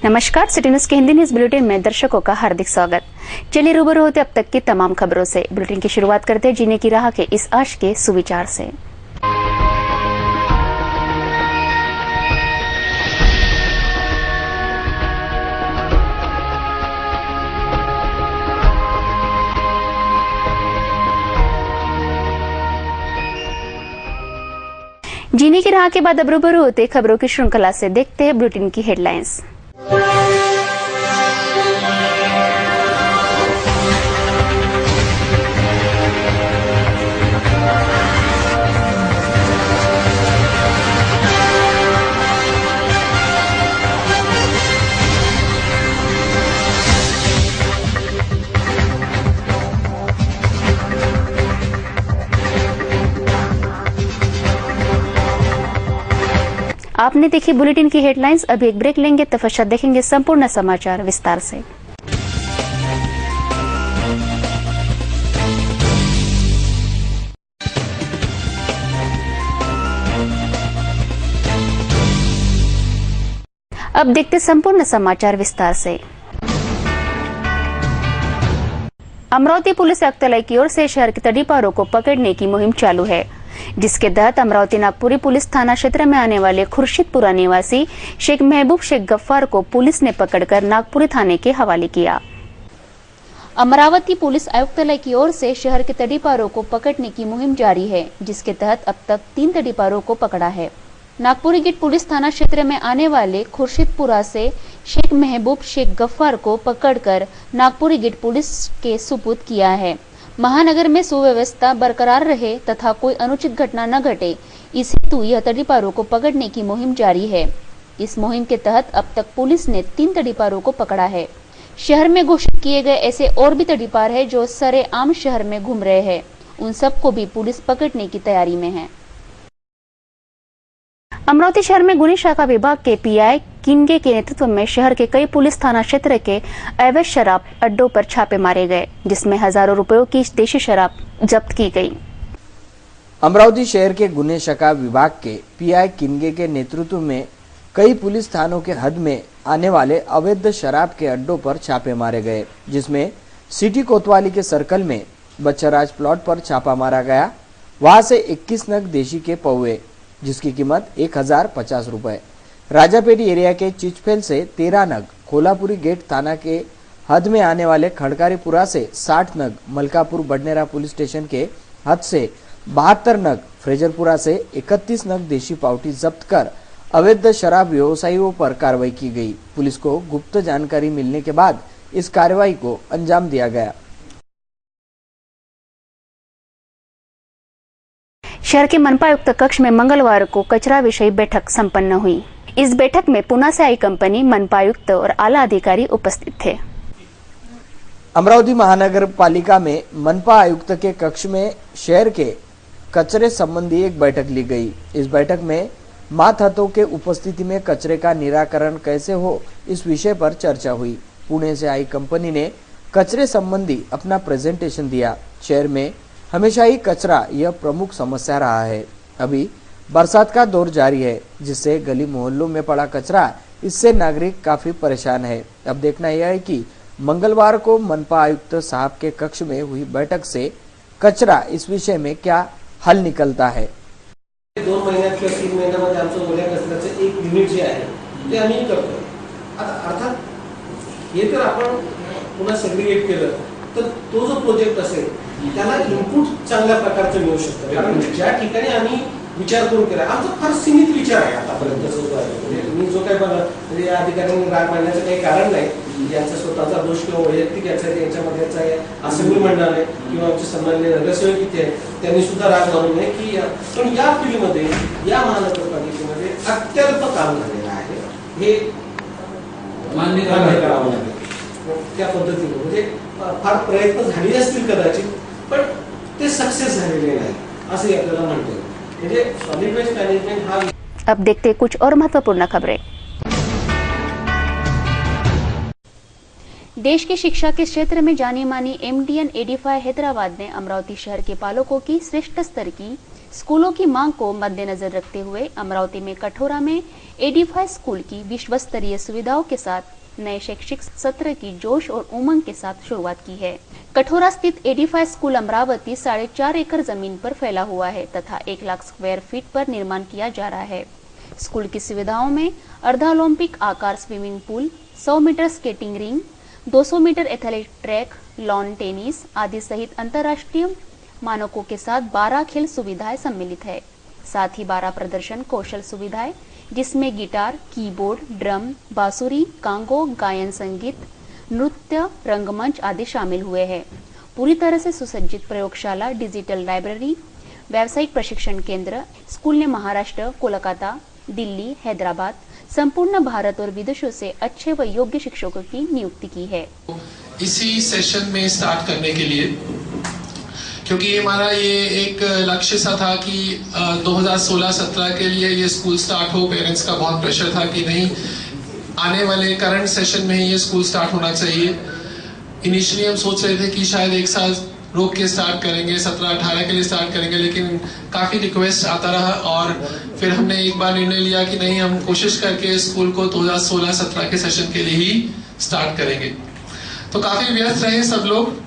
नमस्कार, city news के Hindi news bulletin में दर्शकों का हार्दिक स्वागत। चलिए रूबरू होते अब तक की तमाम खबरों से। बुलेटिन की शुरुआत करते हैं जीने की राह के इस आज के सुविचार से। जीने की राह के बाद अब रूबरू होते खबरों की श्रृंखला से देखते हैं बुलेटिन की हेडलाइंस। आपने देखी बुलेटिन की हेडलाइंस। अभी एक ब्रेक लेंगे, तत्पश्चात देखेंगे संपूर्ण समाचार विस्तार से। अब देखते संपूर्ण समाचार विस्तार से। अमरावती पुलिस आयुक्तालय की ओर से शहर के तड़ीपारों को पकड़ने की मुहिम चालू है, जिसके तहत अमरावती नागपुरी पुलिस थाना क्षेत्र में आने वाले खुर्शीदपुरा निवासी शेख महबूब शेख गफ्फार को पुलिस ने पकड़कर नागपुरी थाने के हवाले किया। अमरावती पुलिस आयुक्तालय की ओर से शहर के तड़ीपारों को पकड़ने की मुहिम जारी है, जिसके तहत अब तक 3 तड़ीपारों को पकड़ा है। नागपुरी गेट पुलिस थाना क्षेत्र में आने वाले खुर्शीदपुरा से शेख महबूब शेख गफ्फार को पकड़कर नागपुरी गेट पुलिस के सुपुर्द किया है। महानगर में सुव्यवस्था बरकरार रहे तथा कोई अनुचित घटना न घटे, इस हेतु यह तड़ीपारों को पकड़ने की मुहिम जारी है। इस मुहिम के तहत अब तक पुलिस ने 3 तड़ीपारों को पकड़ा है। शहर में घोषित किए गए ऐसे और भी तड़ीपार है जो सरेआम शहर में घूम रहे हैं, उन सबको भी पुलिस पकड़ने की तैयारी में है। अमरावती शहर में गुनी शाखा विभाग के पीआई किनगे के नेतृत्व में शहर के कई पुलिस थाना क्षेत्र के अवैध शराब अड्डों पर छापे मारे गए, जिसमें हजारों रुपयों की देशी शराब जब्त की गई। अमरावती शहर के गुने शाखा विभाग के पीआई किनगे के नेतृत्व में कई पुलिस थानों के हद में आने वाले अवैध शराब के अड्डों पर छापे मारे गए, जिसमें सिटी कोतवाली के सर्कल में बच्चराज प्लॉट पर छापा मारा गया। वहां से 21 नग देशी के पौवे, जिसकी कीमत 1050 रुपए। राजापेटी एरिया के चिचफेल से 13 नग, कोल्हापुरी गेट थाना के हद में आने वाले खड़कारीपुरा से 60 नग, मलकापुर बडनेरा पुलिस स्टेशन के हद से 72 नग, फ्रेजरपुरा से 31 नग देशी पाउटी जब्त कर अवैध शराब व्यवसायियों पर कार्रवाई की गई। पुलिस को गुप्त जानकारी मिलने के बाद इस कार्रवाई को अंजाम दिया गया। शहर के मनपा आयुक्त कक्ष में मंगलवार को कचरा विषय बैठक संपन्न हुई। इस बैठक में पुणे से आई कंपनी, मनपा आयुक्त और आला अधिकारी उपस्थित थे। अमरावती महानगर पालिका में मनपा आयुक्त के कक्ष में शहर के कचरे संबंधी एक बैठक ली गई। इस बैठक में मातहतों के उपस्थिति में कचरे का निराकरण कैसे हो, इस विषय पर चर्चा हुई। पुणे से आई कंपनी ने कचरे संबंधी अपना प्रेजेंटेशन दिया। शहर में हमेशा ही कचरा यह प्रमुख समस्या रहा है। अभी बरसात का दौर जारी है, जिससे गली मोहल्लों में पड़ा कचरा, इससे नागरिक काफी परेशान है। अब देखना यह है कि मंगलवार को मनपा आयुक्त साहब के कक्ष में हुई बैठक से कचरा इस विषय में क्या हल निकलता है। 2 महिन्यात किंवा 3 महिन्यामध्ये आमचं ओल्या कचऱ्याचं एक युनिट जे आहे ते आम्ही करतो। आता अर्थात हे तर आपण पुन्हा सेग्रिगेट केलं तर तो जो प्रोजेक्ट असेल त्याला इनपुट चांगल्या प्रकारचं मिळू शकतं, कारण ज्या ठिकाणी आम्ही विचार करून केला, आमचा फार सीमित विचार आहे आतापर्यंत जो आहे। म्हणजे मी जो काही बघा, म्हणजे या अधिकाऱ्यांनी राग मांडण्याचं काही कारण नाही, यांचा स्वतःचा दोष किंवा वैयक्तिक याचा यांच्यामध्ये असेंब्ली मंडळाने किंवा आमचे सन्माननीय नगरसेवक इथे त्यांनी सुद्धा राग मानू नये की पण या फील्डमध्ये या महानगरपालिकेमध्ये अत्यल्प काम झालेलं आहे, हे मान्य करावं लागेल। त्या पद्धतीने म्हणजे फार प्रयत्न झाले असतील कदाचित, पण ते सक्सेस झालेले नाही असं आपल्याला म्हणता येईल। म्हणजे सॉलिड वेस्ट मॅनेजमेंट हा। अब देखते कुछ और महत्वपूर्ण खबरें। देश की शिक्षा के क्षेत्र में जानी मानी MDN 85 हैदराबाद ने अमरावती शहर के पालकों की श्रेष्ठ स्तर की स्कूलों की मांग को मद्देनजर रखते हुए अमरावती में कठोरा में एडिफाई स्कूल की विश्व स्तरीय सुविधाओं के साथ नए शैक्षिक सत्र की जोश और उमंग के साथ शुरुआत की है। कठोरा स्थित एडिफाई स्कूल अमरावती 4.5 एकड़ जमीन पर फैला हुआ है तथा 1 लाख स्क्वायर फीट पर निर्माण किया जा रहा है। स्कूल की सुविधाओं में अर्धा ओलंपिक आकार swimming pool, 100 metre skating ring, 200 metre athletic track, lawn tennis आदि सहित अंतर्राष्ट्रीय मानकों के साथ 12 खेल सुविधाएं सम्मिलित है। साथ ही 12 प्रदर्शन कौशल सुविधाएं जिसमें गिटार, कीबोर्ड, ड्रम, बांसुरी, कांगो, गायन संगीत, नृत्य, रंगमंच आदि शामिल हुए हैं। पूरी तरह से सुसज्जित प्रयोगशाला, डिजिटल लाइब्रेरी, व्यावसायिक प्रशिक्षण केंद्र। स्कूल ने महाराष्ट्र, कोलकाता, दिल्ली, हैदराबाद, संपूर्ण भारत और विदेशों से अच्छे व योग्य शिक्षकों की नियुक्ति की है। इसी सेशन में स्टार्ट करने के लिए, क्योंकि हमारा ये एक लक्ष्य सा था कि 2016-17 के लिए ये स्कूल स्टार्ट हो। पेरेंट्स का बहुत प्रेशर था कि नहीं, आने वाले करंट सेशन में ही ये स्कूल स्टार्ट होना चाहिए। इनिशियली हम सोच रहे थे कि शायद 1 साल रोक के स्टार्ट करेंगे, 17-18 के लिए स्टार्ट करेंगे, लेकिन काफी रिक्वेस्ट आता रहा और फिर हमने एक बार निर्णय लिया कि नहीं, हम कोशिश करके स्कूल को 2016-17 के सेशन के लिए ही स्टार्ट करेंगे। तो काफी व्यस्त रहे सब लोग।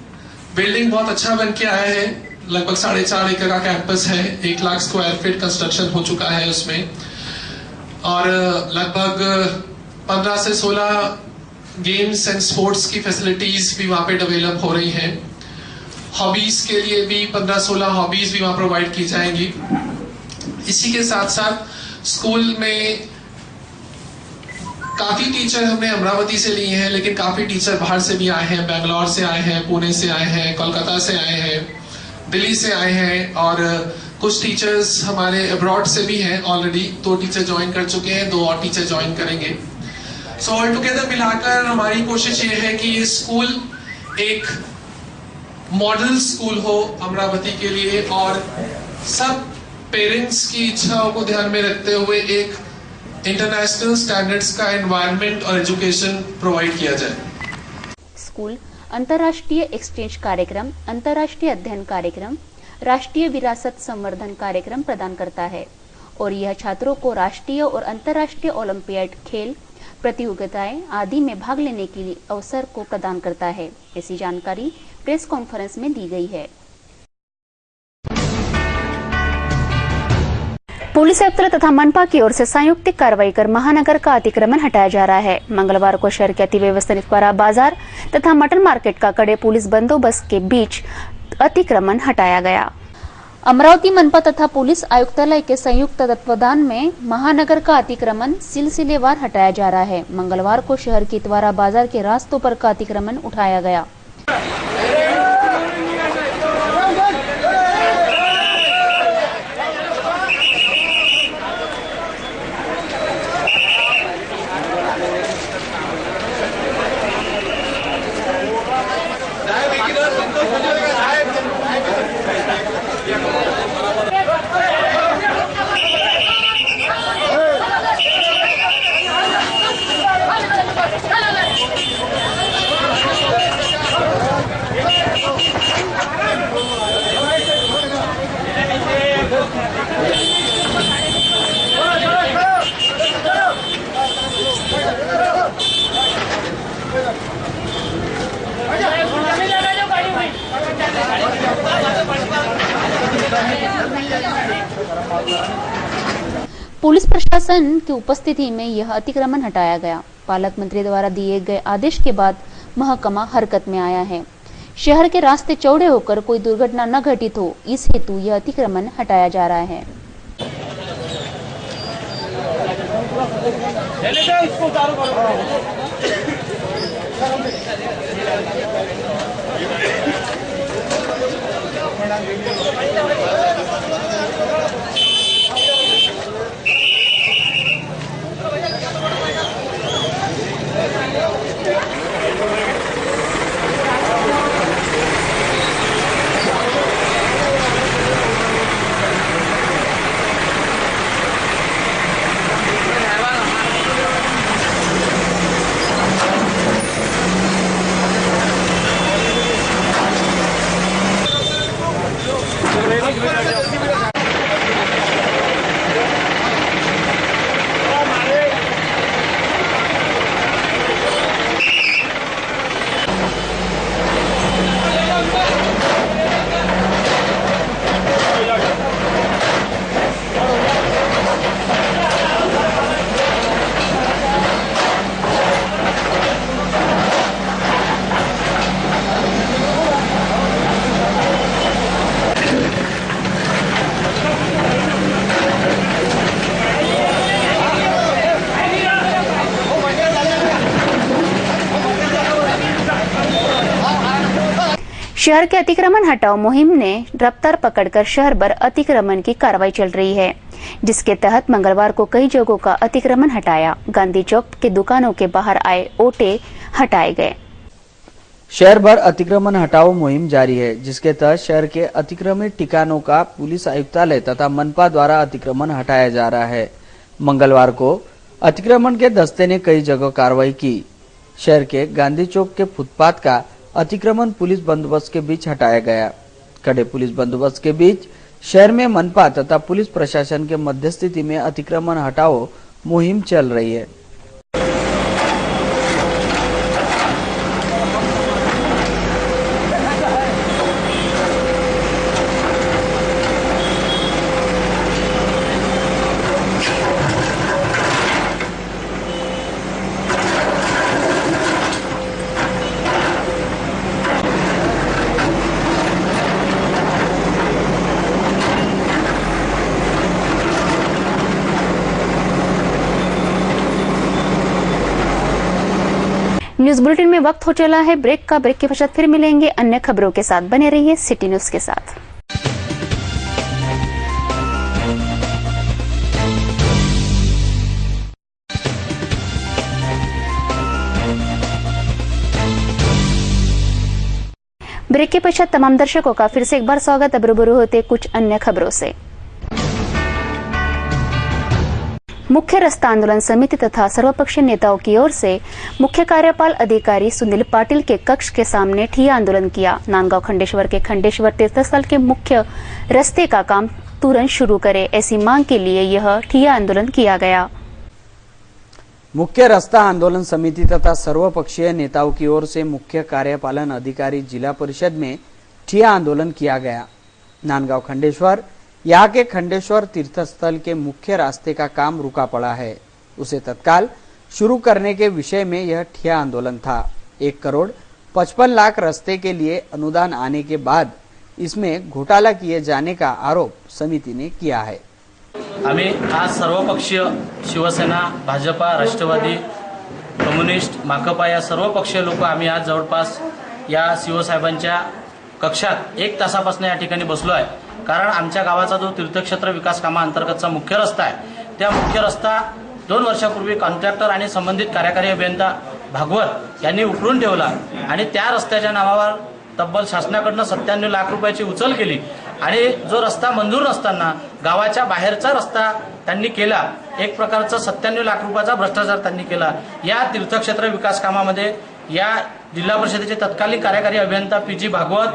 बिल्डिंग बहुत अच्छा बन के आया है, लगभग 4.5 एकड़ का कैंपस है, 1 लाख स्क्वायर फीट कंस्ट्रक्शन हो चुका है उसमें और लगभग 15 से 16 गेम्स एंड स्पोर्ट्स की फैसिलिटीज भी वहां पे डेवलप हो रही हैं। हॉबीज के लिए भी 15-16 हॉबीज भी वहां प्रोवाइड की जाएंगी। इसी के साथ साथ स्कूल में काफी टीचर हमने अमरावती से लिए हैं, लेकिन काफी टीचर बाहर से भी आए हैं, बेंगलोर से आए हैं, पुणे से आए हैं, कोलकाता से आए हैं, दिल्ली से आए हैं और कुछ टीचर्स हमारे अब्रॉड से भी हैं। ऑलरेडी 2 टीचर ज्वाइन कर चुके हैं, 2 और टीचर ज्वाइन करेंगे। सो ऑल टुगेदर मिलाकर हमारी कोशिश ये है कि ये स्कूल एक मॉडल स्कूल हो अमरावती के लिए और सब पेरेंट्स की इच्छाओं को ध्यान में रखते हुए एक इंटरनेशनल स्टैंडर्ड्स का एनवायरनमेंट और एजुकेशन प्रोवाइड किया जाए। स्कूल अंतर्राष्ट्रीय एक्सचेंज कार्यक्रम, अंतर्राष्ट्रीय अध्ययन कार्यक्रम, राष्ट्रीय विरासत संवर्धन कार्यक्रम प्रदान करता है और यह छात्रों को राष्ट्रीय और अंतर्राष्ट्रीय ओलंपियाड, खेल प्रतियोगिताएं आदि में भाग लेने के लिए अवसर को प्रदान करता है। ऐसी जानकारी प्रेस कॉन्फ्रेंस में दी गई है। पुलिस आयुक्त तथा मनपा की ओर से संयुक्त कार्रवाई कर महानगर का अतिक्रमण हटाया जा रहा है। मंगलवार को शहर के अतिव्यवस्थित परा बाजार तथा मटन मार्केट का कड़े पुलिस बंदोबस्त के बीच अतिक्रमण हटाया गया। अमरावती मनपा तथा पुलिस आयुक्तालय के संयुक्त तत्वावधान में महानगर का अतिक्रमण सिलसिलेवार हटाया जा रहा है। मंगलवार को शहर के इतवारा बाजार के रास्तों पर का अतिक्रमण उठाया गया। पुलिस प्रशासन की उपस्थिति में यह अतिक्रमण हटाया गया। पालक मंत्री द्वारा दिए गए आदेश के बाद महकमा हरकत में आया है। शहर के रास्ते चौड़े होकर कोई दुर्घटना न घटित हो, इस हेतु यह अतिक्रमण हटाया जा रहा है। शहर के अतिक्रमण हटाओ मुहिम ने रफ्तार पकड़कर शहर भर अतिक्रमण की कार्रवाई चल रही है, जिसके तहत मंगलवार को कई जगहों का अतिक्रमण हटाया। गांधी चौक के दुकानों के बाहर आए ओटे हटाए गए। शहर भर अतिक्रमण हटाओ मुहिम जारी है, जिसके तहत शहर के अतिक्रमित ठिकानों का पुलिस आयुक्तालय तथा मनपा द्वारा अतिक्रमण हटाया जा रहा है। मंगलवार को अतिक्रमण के दस्ते ने कई जगह कार्रवाई की। शहर के गांधी चौक के फुटपाथ का अतिक्रमण पुलिस बंदोबस्त के बीच हटाया गया। कड़े पुलिस बंदोबस्त के बीच शहर में मनपा तथा पुलिस प्रशासन के मध्यस्थिति में अतिक्रमण हटाओ मुहिम चल रही है। न्यूज बुलेटिन में वक्त हो चला है ब्रेक का। ब्रेक के पश्चात फिर मिलेंगे अन्य खबरों के साथ। बने रहिए सिटी न्यूज के साथ। ब्रेक के पश्चात तमाम दर्शकों का फिर से एक बार स्वागत। अब रूबरू होते कुछ अन्य खबरों से। मुख्य रास्ता आंदोलन समिति तथा सर्वपक्षीय नेताओं की ओर से मुख्य कार्यपाल अधिकारी सुनील पाटिल के कक्ष के सामने ठिया आंदोलन किया। नांदगांव खंडेश्वर के खंडेश्वर तीर्थस्थल के मुख्य रास्ते का काम तुरंत शुरू करे, ऐसी मांग के लिए यह ठिया आंदोलन किया गया। मुख्य रास्ता आंदोलन समिति तथा सर्वपक्षीय नेताओं की ओर से मुख्य कार्यपालन अधिकारी जिला परिषद में ठिया आंदोलन किया गया। नांदगांव खंडेश्वर यहाँ के खंडेश्वर तीर्थस्थल के मुख्य रास्ते का काम रुका पड़ा है, उसे तत्काल शुरू करने के विषय में यह ठिया आंदोलन था। 1,55,00,000 रास्ते के लिए अनुदान आने के बाद इसमें घोटाला किए जाने का आरोप समिति ने किया है। आम्ही आज सर्वपक्षीय शिवसेना, भाजपा, राष्ट्रवादी, कम्युनिस्ट, माकपा या सर्व पक्षीय लोक आम्ही आज जवळपास या शिवसाहेबांच्या कक्षात 1 तासापासून या ठिकाणी बसलो आहे। कारण आमच्या गावाचा जो तीर्थक्षेत्र विकास कामाअंतर्गतचा मुख्य रस्ता आहे, त्या मुख्य रस्ता 2 वर्षापूर्वी कॉन्ट्रॅक्टर आणि संबंधित कार्यकारी अभियंता भागवत यांनी उकरून ठेवला आणि त्या रस्त्याच्या नावावर तब्बल शासनाकडून 97 लाख रुपयाची उचल केली आणि जो रस्ता मंजूर नसताना गावाच्या बाहेरचा रस्ता त्यांनी केला। एक प्रकारचा 97 लाख रुपयाचा भ्रष्टाचार त्यांनी केला। या तीर्थक्षेत्र विकास कामामध्ये या जिल्हा परिषदेचे तत्कालीन कार्यकारी अभियंता पीजी भागवत,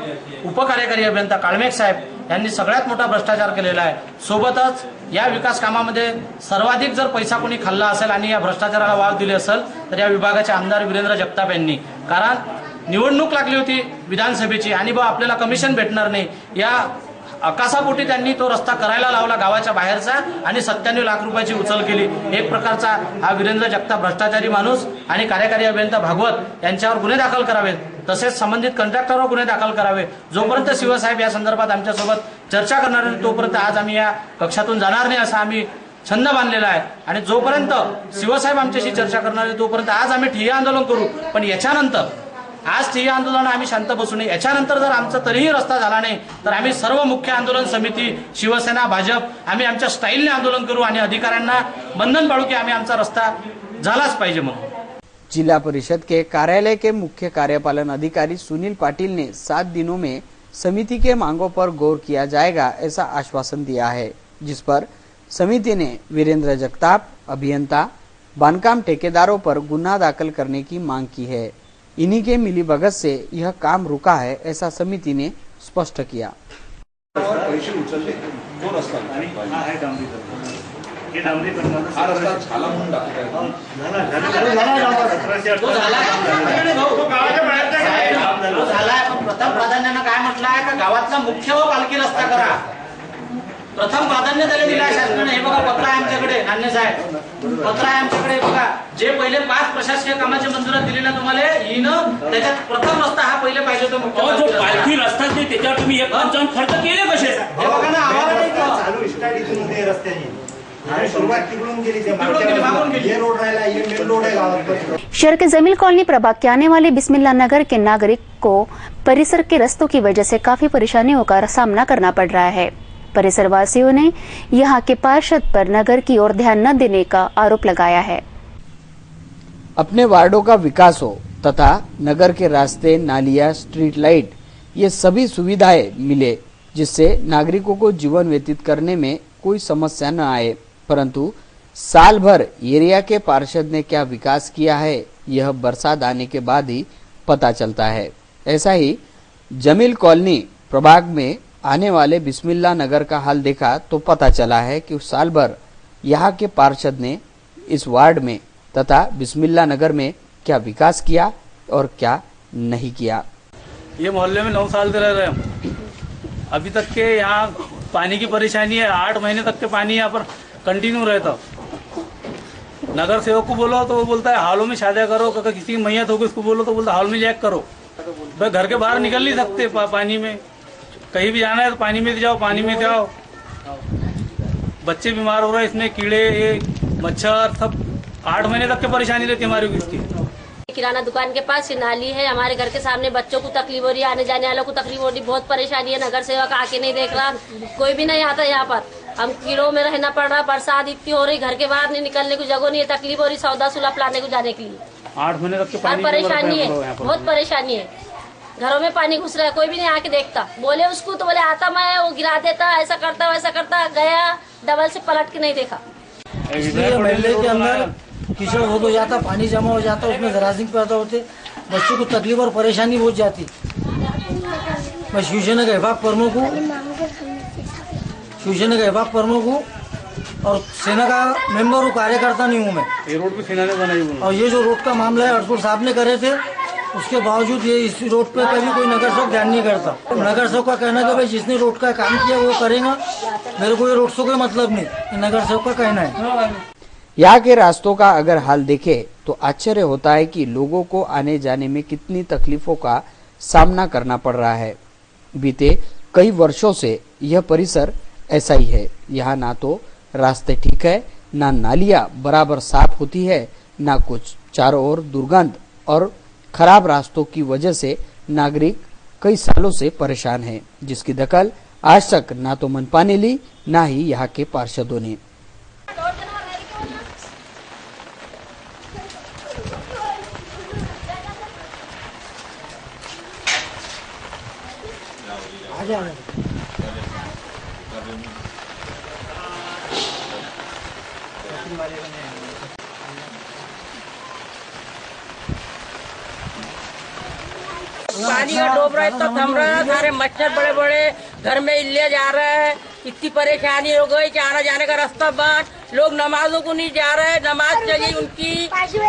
उपकार्यकारी अभियंता काळमेघ साहेब यांनी सगळ्यात मोठा भ्रष्टाचार केलेला आहे। सोबतच या विकास कामामध्ये सर्वाधिक जर पैसा कोणी खाल्ला असेल आणि या भ्रष्टाचाराला वाव दिली असेल तर या विभागाचे आमदार वीरेंद्र जगताप यांनी। कारण निवडणूक लागली होती विधानसभेची आणि आपल्याला कमिशन भेटणार नाही या अकासापोटी त्यांनी तो रस्ता करायला लावला गावाच्या बाहेरचा आणि 97 लाख रुपयाची उचल केली। एक प्रकारचा हा वीरेंद्र जगताप भ्रष्टाचारी माणूस आणि कार्यकारी अभियंता भागवत यांच्यावर गुन्हे दाखल करावेत, तसेच संबंधित कॉन्ट्रॅक्टरवर गुन्हे दाखल करावे। जोपर्यंत शिवसाहेब या संदर्भात आमच्यासोबत चर्चा करणार नाही तोपर्यंत आज आम्ही या कक्षातून जाणार नाही असा आम्ही छंद बांधलेला आहे। आणि जोपर्यंत शिवसाहेब आमच्याशी चर्चा करणार नाही तोपर्यंत आज आम्ही ठिय्या आंदोलन करू। पण याच्यानंतर आज ठिय्या आंदोलन आम्ही शांत बसू नये। याच्यानंतर जर आमचा तरीही रस्ता झाला नाही तर आम्ही सर्व मुख्य आंदोलन समिती, शिवसेना, भाजप आम्ही आमच्या स्टाईलने आंदोलन करू आणि अधिकाऱ्यांना बंधन पाडू की आम्ही आमचा रस्ता झालाच पाहिजे म्हणून। जिला परिषद के कार्यालय के मुख्य कार्यपालन अधिकारी सुनील पाटिल ने 7 दिनों में समिति के मांगों पर गौर किया जाएगा ऐसा आश्वासन दिया है, जिस पर समिति ने वीरेंद्र जगताप, अभियंता, बांधकाम ठेकेदारों पर गुन्हा दाखिल करने की मांग की है। इन्हीं के मिलीभगत से यह काम रुका है ऐसा समिति ने स्पष्ट किया। प्रथम प्राधान्यानं काय म्हटलं आहे का गावातला मुख्य व पालखी रस्ता करा, प्रथम प्राधान्य त्याला दिलं आहे शासनाने। हे बघा पत्र आहे आमच्याकडे, नान्य साहेब पत्र आहे आमच्याकडे बघा, जे पहिले 5 प्रशासकीय कामाची मंजुरात दिली ना तुम्हाला हिनं, त्याच्यात प्रथम रस्ता हा पहिले पाहिजे तो मुख्य जो पालखी रस्ता ते त्याच्यावर तुम्ही 1 खर्च केले कसे? हे बघा ना आम्हाला चालू स्टडीमध्ये रस्त्याने सुरुवात तिकडून गेली ते हे रोड राहिला, हे मेन रोड आहे गावात. शहर के जमील कॉलोनी प्रभाग के आने वाले बिस्मिल्लाह नगर के नागरिक को परिसर के रास्तों की वजह से काफी परेशानियों का सामना करना पड़ रहा है। परिसर वासियों ने यहां के पार्षद पर नगर की ओर ध्यान न देने का आरोप लगाया है। अपने वार्डों का विकास हो तथा नगर के रास्ते, नालियां, स्ट्रीट लाइट ये सभी सुविधाएं मिले, जिससे नागरिकों को जीवन व्यतीत करने में कोई समस्या न आए। परंतु साल भर एरिया के पार्षद ने क्या विकास किया है, यह बरसात आने के बाद ही पता चलता है। ऐसा ही जमील कॉलोनी प्रभाग में आने वाले बिस्मिल्लाह नगर का हाल देखा तो पता चला है कि साल भर यहाँ के पार्षद ने इस वार्ड में तथा बिस्मिल्लाह नगर में क्या विकास किया और क्या नहीं किया। ये मोहल्ले में 9 साल से रह रहे हैं, अभी तक के यहाँ पानी की परेशानी है। 8 महीने तक के पानी यहाँ पर कंटिन्यू रहता। नगर सेवक को बोलो तो वो बोलता है हालों में शादियां करो, अगर किसी की मैयत होगी उसको बोलो तो बोलता है हाल में चेक करो। भाई घर के बाहर निकल नहीं सकते, पानी में कहीं भी जाना है तो पानी में जाओ, पानी में जाओ। बच्चे बीमार हो रहे हैं, इसमें कीड़े मच्छर सब 8 महीने तक की परेशानी रहती है हमारी इसकी। किराना दुकान के पास नाली है, हमारे घर के सामने बच्चों को तकलीफ हो रही है, आने जाने वालों को तकलीफ हो रही है, बहुत परेशानी है। नगर सेवक आके नहीं देख रहा, कोई भी नहीं आता यहाँ पर। हम कीड़ों में रहना पड़ रहा, बरसात इतनी हो रही, घर के बाहर नहीं निकलने की जगह नहीं है, तकलीफ हो रही सौदा सुलभ लाने को जाने के लिए। 8 महीने तक के पानी परेशानी है, बहुत परेशानी है। घरों में पानी घुस रहा है, कोई भी नहीं आके देखता। बोले उसको तो बोले आता मैं, वो गिरा देता, ऐसा करता वैसा करता, गया डबल से पलट के नहीं देखा। महल्ले के अंदर कीचड़ हो जाता, पानी जमा हो जाता, उसमें जरासीम पैदा होते, बच्चों को तकलीफ और परेशानी बहुत जाती। मैं शिवसेना के विभाग प्रमुख हूँ और सेना का मेंबर हूँ, कार्यकर्ता नहीं हूँ मैं। ये रोड भी सेना ने बनाई हुई। और ये जो रोड का मामला है अरसुल साहब ने करे थे, उसके बावजूद ये इस रोड पे कभी कोई नगर सेवक ध्यान नहीं करता। नगर सेवक का कहना है कि भाई जिसने रोड का काम किया वो करेगा, मेरे को ये रोड से कोई मतलब नहीं, नगर सेवक का कहना है। यहाँ के रास्तों का अगर हाल देखें तो आश्चर्य होता है कि लोगों को आने जाने में कितनी तकलीफों का सामना करना पड़ रहा है। बीते कई वर्षों से यह परिसर ऐसा ही है। यहाँ ना तो रास्ते ठीक है, ना नालियां बराबर साफ होती है, ना कुछ। चारों ओर दुर्गंध और खराब रास्तों की वजह से नागरिक कई सालों से परेशान हैं, जिसकी दखल आज तक ना तो मनपा ने ली, ना ही यहाँ के पार्षदों ने। पानी का डूब रहा है तो थम रहा है, सारे मच्छर बड़े बड़े घर में इल्ले जा रहे हैं। इतनी परेशानी हो गई कि आना जाने का रास्ता बंद, लोग नमाजों को नहीं जा रहे, नमाज चली उनकी।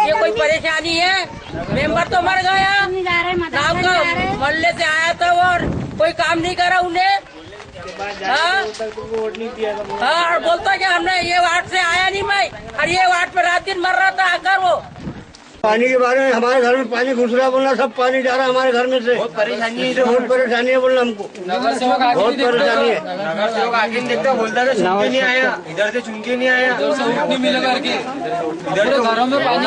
ये कोई परेशानी है। मेंबर तो मर गया, गाँव का मोहल्ले से आया था और कोई काम नहीं करा उन्हें। और बोलता कि हमने ये वार्ड से आया नहीं मैं, और ये वार्ड पे रात दिन मर रहा था आकर वो। पानी के बारे में हमारे घर में पानी घुस रहा बोलना, सब पानी जा रहा है हमारे घर में से। बहुत परेशानी है बोलना हमको, बहुत परेशानी है। नगर सेवक आगे नहीं देखते, बोलता था चुनके नहीं आया, इधर से चुनके नहीं आया, नहीं मिला करके। इधर तो घरों में पानी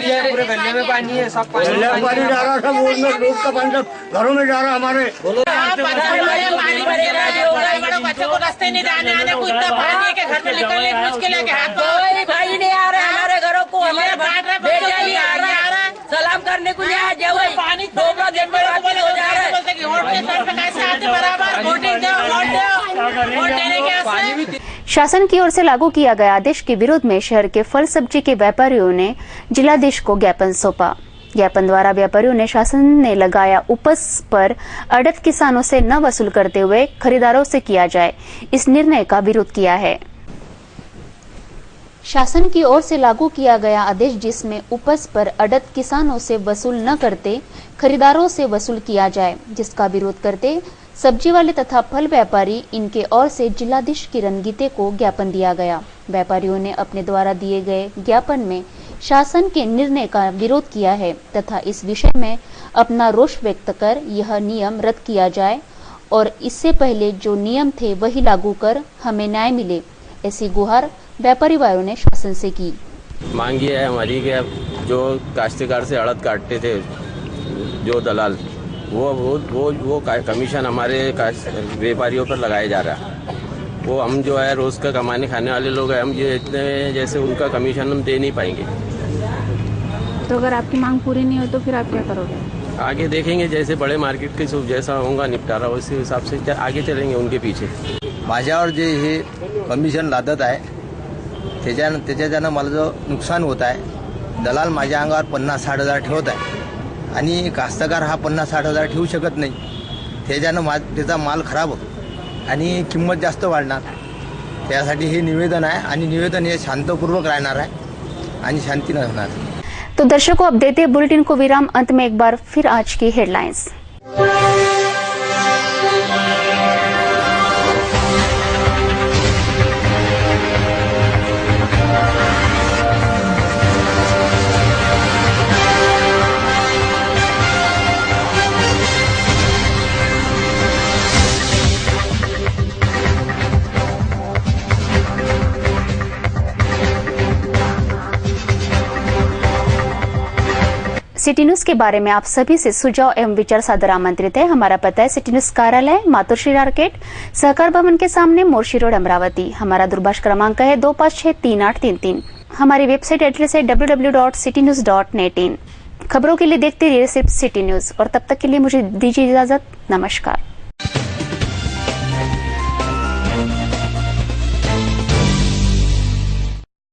है, पूरे गले में पानी है, सब पानी जा रहा, सब रोड का पानी सब घरों में जा रहा हमारे। बच्चों को रास्ते नहीं जाने आने को इतना पानी है कि घर में निकलने मुश्किल है। भाई नहीं आ रहे हमारे घरों को, हमारे बेटियां नहीं आ रहा, सलाम करने को नहीं आ जाए। पानी डोबरा दिन में हो जा रहा है। शासन की ओर से लागू किया गया आदेश के विरोध में शहर के फल सब्जी के व्यापारियों ने जिलाधीश को ज्ञापन सौंपा। ज्ञापन द्वारा व्यापारियों ने शासन ने लगाया उपज पर अड़त किसानों से न वसूल करते हुए खरीदारों से किया जाए, इस निर्णय का विरोध किया है। शासन की ओर से लागू किया गया आदेश जिसमें उपज पर अड़त किसानों से वसूल न करते खरीदारों से वसूल किया जाए, जिसका विरोध करते सब्जी वाले तथा फल व्यापारी इनके ओर से जिलाधीश किरण गीते को ज्ञापन दिया गया। व्यापारियों ने अपने द्वारा दिए गए ज्ञापन में शासन के निर्णय का विरोध किया है तथा इस विषय में अपना रोष व्यक्त कर यह नियम रद्द किया जाए और इससे पहले जो नियम थे वही लागू कर हमें न्याय मिले, ऐसी गुहार व्यापारी भाइयों ने शासन से की। मांग ये है हमारी कि जो काश्तकार से अड़द काटते थे जो दलाल, वो कमीशन हमारे व्यापारियों पर लगाया जा रहा है। वो हम जो है रोज का कमाने खाने वाले लोग हैं, हम ये इतने जैसे उनका कमीशन हम दे नहीं पाएंगे। तो अगर आपकी मांग पूरी नहीं हो तो फिर आप क्या करोगे? आगे देखेंगे, जैसे बड़े मार्केट के जैसा होगा निपटारा उसी हिसाब से आगे चलेंगे उनके पीछे। माझ्यावर जे हे कमिशन लादत आहे त्याच्यानं मला जो नुकसान होत आहे, दलाल माझ्या अंगावर 50-60 हजार ठेवत आहे आणि कास्तकार हा 50-60 हजार ठेवू शकत नाही। त्याच्यानं त्याचा माल खराब होतो आणि किंमत जास्त वाढणार। त्यासाठी हे निवेदन आहे आणि निवेदन हे शांतपूर्वक राहणार आहे आणि शांतीने होणार। तो दर्शकों, अब देते बुलेटिन को विराम। अंत में एक बार फिर आज की हेडलाइंस। सिटी न्यूज के बारे में आप सभी से सुझाव एवं विचार सादर आमंत्रित है। हमारा पता है सिटी न्यूज कार्यालय, मातोश्री मार्केट, सहकार भवन के सामने, मोर्शी रोड, अमरावती। हमारा दूरभाष क्रमांक है 25633833। हमारी वेबसाइट एड्रेस है www.citynews.net in। खबरों के लिए देखते रहिए सिर्फ सिटी न्यूज, और तब तक के लिए मुझे दीजिए इजाजत। नमस्कार।